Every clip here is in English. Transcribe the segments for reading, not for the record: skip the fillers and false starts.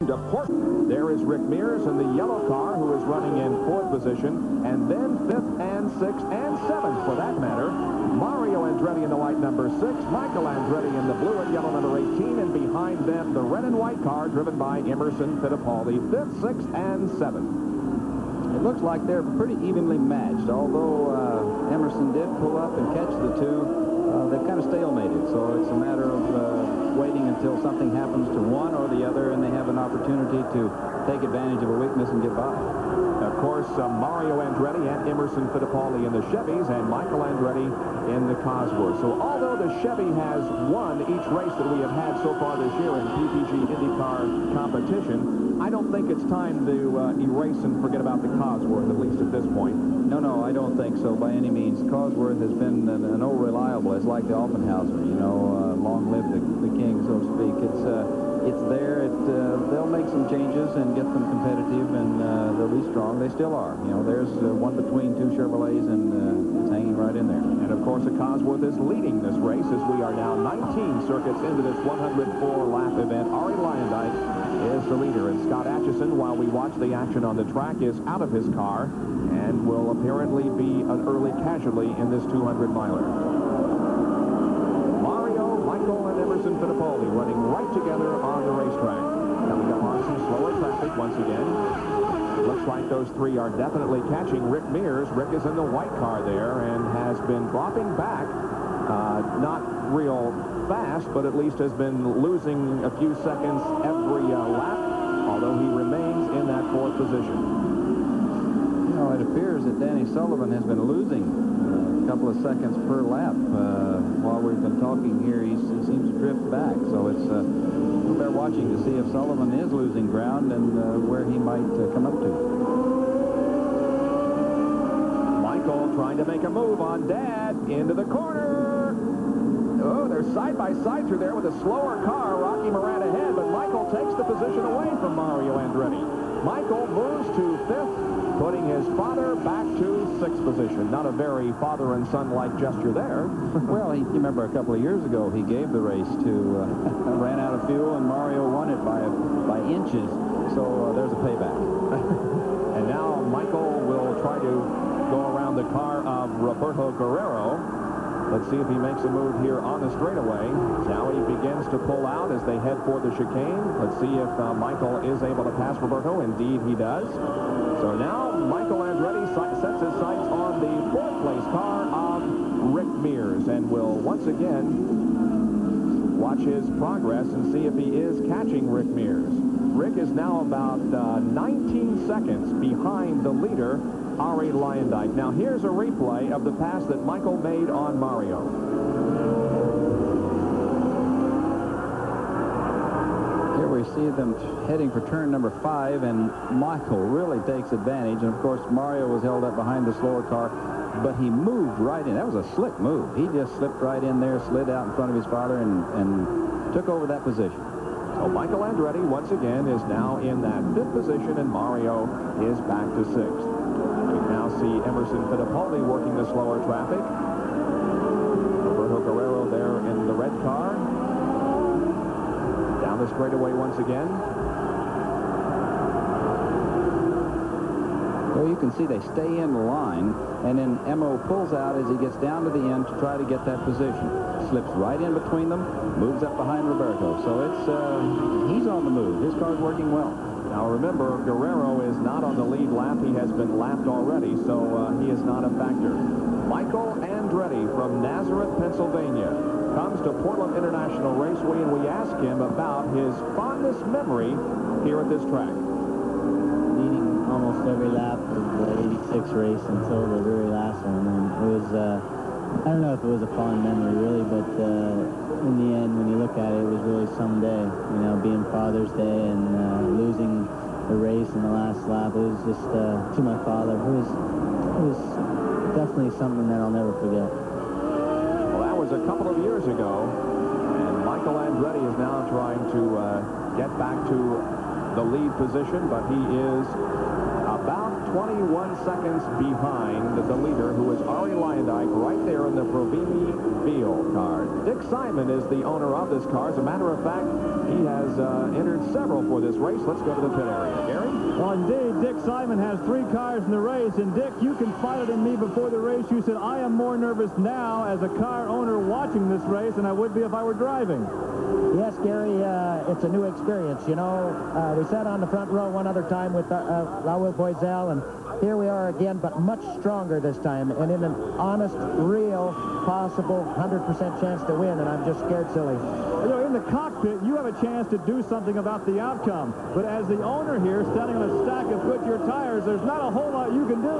to Portland. There is Rick Mears in the yellow car, who is running in 4th position, and then 5th and 6th and 7th, for that matter. Mario Andretti in the white number 6, Michael Andretti in the blue and yellow number 18, and behind them the red and white car driven by Emerson Fittipaldi, 5th, 6th, and 7th. It looks like they're pretty evenly matched, although Emerson did pull up and catch the two. They've kind of stalemated, so it's a matter of waiting until something happens to one or the other, and they have an opportunity to take advantage of a weakness and get by. Of course, Mario Andretti and Emerson Fittipaldi in the Chevys, and Michael Andretti in the Cosworth. So although the Chevy has won each race that we have had so far this year in PPG IndyCar competition, I don't think it's time to erase and forget about the Cosworth, at least at this point. No, I don't think so by any means. Cosworth has been an old reliable. It's like the Offenhauser, you know, long live the king, so to speak. It's there. They'll make some changes and get them competitive, and they'll be strong. They still are. You know, there's one between two Chevrolets, and it's hanging right in there. And, of course, the Cosworth is leading this race as we are now 19 circuits into this 104-lap event. Ari Lyondike is the leader, and Scott Atchison, while we watch the action on the track, is out of his car and will apparently be an early casualty in this 200-miler. Mario, Michael, and Emerson Fittipaldi running right together on the racetrack. Coming up on some slower traffic once again. It looks like those three are definitely catching Rick Mears. Rick is in the white car there and has been dropping back. Not real fast, but at least has been losing a few seconds every lap, although he remains in that 4th position. You know, it appears that Danny Sullivan has been losing a couple of seconds per lap. While we've been talking here, he seems to drift back. So it's we're watching to see if Sullivan is losing ground and where he might come up to. Michael trying to make a move on Dad into the corner. Oh, they're side by side through there with a slower car. Rocky Moran ahead, but Michael takes the position away from Mario Andretti. Michael moves to 5th, putting his father back to 6th position. Not a very father and son-like gesture there. Well, you remember a couple of years ago, he gave the race to, ran out of fuel, and Mario won it by inches. So there's a payback. And now Michael will try to go around the car of Roberto Guerrero. Let's see if he makes a move here on the straightaway. Now he begins to pull out as they head for the chicane. Let's see if Michael is able to pass Roberto. Indeed, he does. So now Michael Andretti sets his sights on the 4th place car of Rick Mears and will once again watch his progress and see if he is catching Rick Mears. Rick is now about 19 seconds behind the leader, Ari Lyondike. Now here's a replay of the pass that Michael made on Mario. Here we see them heading for turn number 5, and Michael really takes advantage. And of course Mario was held up behind the slower car, but he moved right in. That was a slick move. He just slipped right in there, slid out in front of his father, and took over that position. So Michael Andretti once again is now in that 5th position, and Mario is back to 6th. Now see Emerson Fittipaldi working the slower traffic. Roberto Guerrero there in the red car. Down the straightaway once again. Well, you can see they stay in line, and then Emo pulls out as he gets down to the end to try to get that position. Slips right in between them, moves up behind Roberto. So he's on the move. His car's working well. Now remember, Guerrero is not on the lead lap. He has been lapped already, so he is not a factor. Michael Andretti from Nazareth, Pennsylvania, comes to Portland International Raceway, and we ask him about his fondest memory here at this track. Leading almost every lap of the 86 race until the very last one. And it was, I don't know if it was a fond memory, really, but in the end, when you look at it, it was really someday. You know, being Father's Day and losing the race in the last lap, it was just to my father. It was definitely something that I'll never forget. Well, that was a couple of years ago, and Michael Andretti is now trying to get back to the lead position, but he is about 21 seconds behind the leader, who is Ari Lyondike, right there in the Provini Beal car. Dick Simon is the owner of this car. As a matter of fact, He has entered several for this race. Let's go to the pit area. Gary? Well, indeed, Dick Simon has 3 cars in the race. And, Dick, you confided in me before the race. You said, I am more nervous now as a car owner watching this race than I would be if I were driving. Yes, Gary, it's a new experience. You know, we sat on the front row one other time with Raoul Boisel, and here we are again, but much stronger this time, and in an honest, real, possible 100% chance to win, and I'm just scared silly. You know, in the cockpit, you have a chance to do something about the outcome. But as the owner here, standing on a stack of Goodyear tires, there's not a whole lot you can do.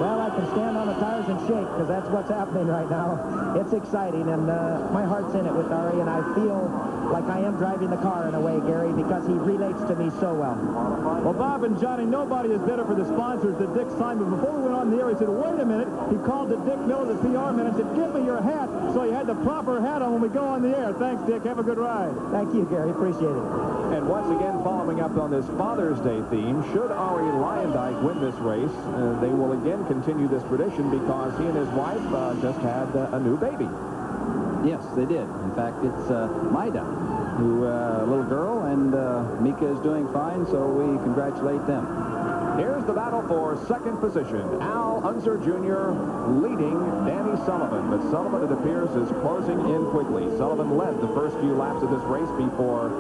Well, I can stand on the tires and shake, because that's what's happening right now. It's exciting, and my heart's in it with Ari, and I feel like I am driving the car in a way, Gary, because he relates to me so well. Well, Bob and Johnny, nobody is better for the sponsors than Dick Simon. Before we went on the air, he said, wait a minute. He called to Dick Miller, the PR man, and said, give me your hat. So he had the proper hat on when we go on the air. Thanks, Dick. Have a good ride. Thank you, Gary. Appreciate it. And once again, following up on this Father's Day theme, should Ari Leyendijk win this race, they will again continue this tradition because he and his wife just had a new baby. Yes, they did. In fact, it's Maida, who a little girl, and Mika is doing fine, so we congratulate them. Here's the battle for second position. Al Unser Jr. leading Danny Sullivan, but Sullivan, it appears, is closing in quickly. Sullivan led the first few laps of this race before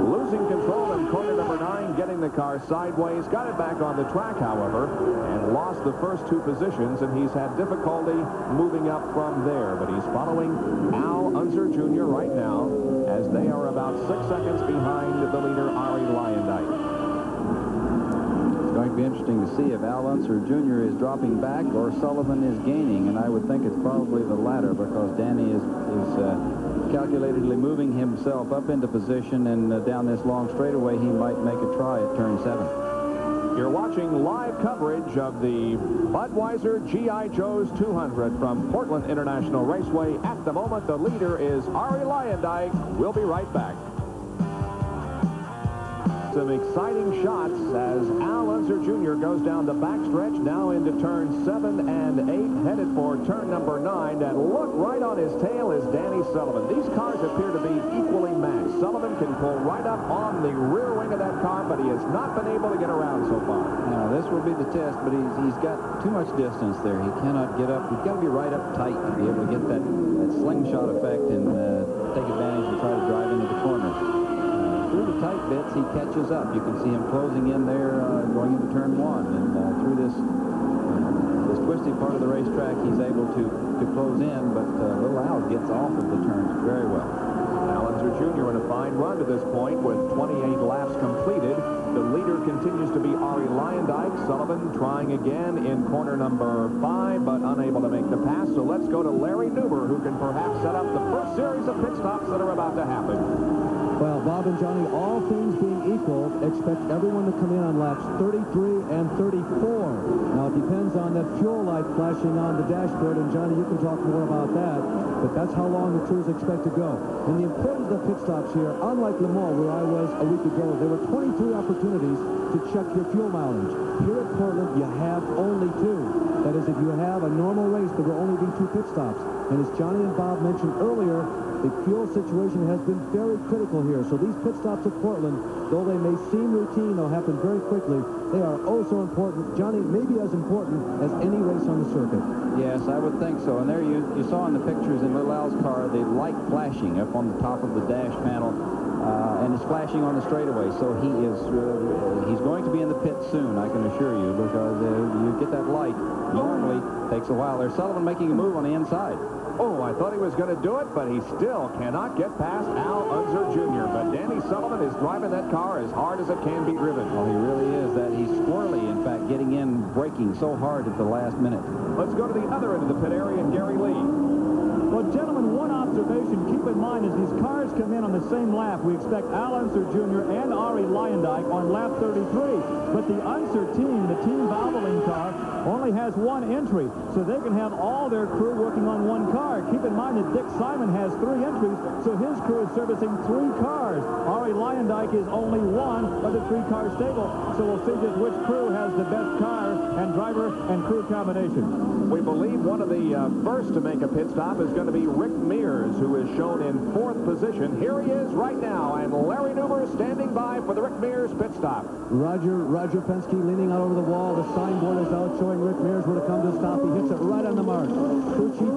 losing control in corner number 9, getting the car sideways, got it back on the track, however, and lost the first 2 positions, and he's had difficulty moving up from there. But he's following Al Unser Jr. right now, as they are about 6 seconds behind the leader, Ari Leyendijk. It's going to be interesting to see if Al Unser Jr. is dropping back or Sullivan is gaining, and I would think it's probably the latter because Danny is calculatedly moving himself up into position, and down this long straightaway he might make a try at turn 7. You're watching live coverage of the Budweiser G.I. Joe's 200 from Portland International Raceway. At the moment, the leader is Ari Leyendijk. We'll be right back. Some exciting shots as Al Unser Jr. goes down the backstretch, now into turn 7 and 8, headed for turn number 9. And look, right on his tail is Danny Sullivan. These cars appear to be equally matched. Sullivan can pull right up on the rear wing of that car, but he has not been able to get around so far. Now, this will be the test, but he's got too much distance there. He cannot get up. He's got to be right up tight to be able to get that slingshot effect and take advantage and try to drive into the corners. Through the tight bits, he catches up. You can see him closing in there going into turn 1. And through this twisty part of the racetrack, he's able to close in, but little Al gets off of the turns very well. Al Unser Jr. in a fine run to this point with 28 laps completed. The leader continues to be Ari Leyendijk. Sullivan trying again in corner number 5, but unable to make the pass. So let's go to Larry Nuber, who can perhaps set up the first series of pit stops that are about to happen. Well, Bob and Johnny, all things being equal, expect everyone to come in on laps 33 and 34. Now, it depends on that fuel light flashing on the dashboard, and Johnny, you can talk more about that, but that's how long the crews expect to go. And the importance of pit stops here, unlike Le Mans, where I was a week ago, there were 23 opportunities to check your fuel mileage. Here at Portland, you have only 2. That is, if you have a normal race, there will only be 2 pit stops. And as Johnny and Bob mentioned earlier, the fuel situation has been very critical here. So these pit stops at Portland, though they may seem routine, they'll happen very quickly. They are oh so important. Johnny, maybe as important as any race on the circuit. Yes, I would think so. And there you saw in the pictures in Little Al's car the light flashing up on the top of the dash panel, and it's flashing on the straightaway. So he's going to be in the pit soon, I can assure you, because you get that light. Normally takes a while. There's Sullivan making a move on the inside. Oh, I thought he was going to do it, but he still cannot get past Al Unser Jr. But Danny Sullivan is driving that car as hard as it can be driven. Well, he really is. He's squirrely, in fact, getting in, braking so hard at the last minute. Let's go to the other end of the pit area and Gary Lee. Well, gentlemen, one observation. Keep in mind, as these cars come in on the same lap, we expect Al Unser Jr. and Ari Leyendijk on lap 33. But the Unser team, the Team Valvoline car, only has 1 entry, so they can have all their crew working on 1 car. Keep in mind that Dick Simon has 3 entries, so his crew is servicing 3 cars. Ari Leyendijk is only 1 of the 3-car stable, so we'll see just which crew has the best car and driver and crew combination. We believe one of the first to make a pit stop is going going to be Rick Mears, who is shown in 4th position. Here he is right now, and Larry Newber standing by for the Rick Mears pit stop. Roger Penske leaning out over the wall. The signboard is out showing Rick Mears where to come to a stop. He hits it right on the mark. Crew chief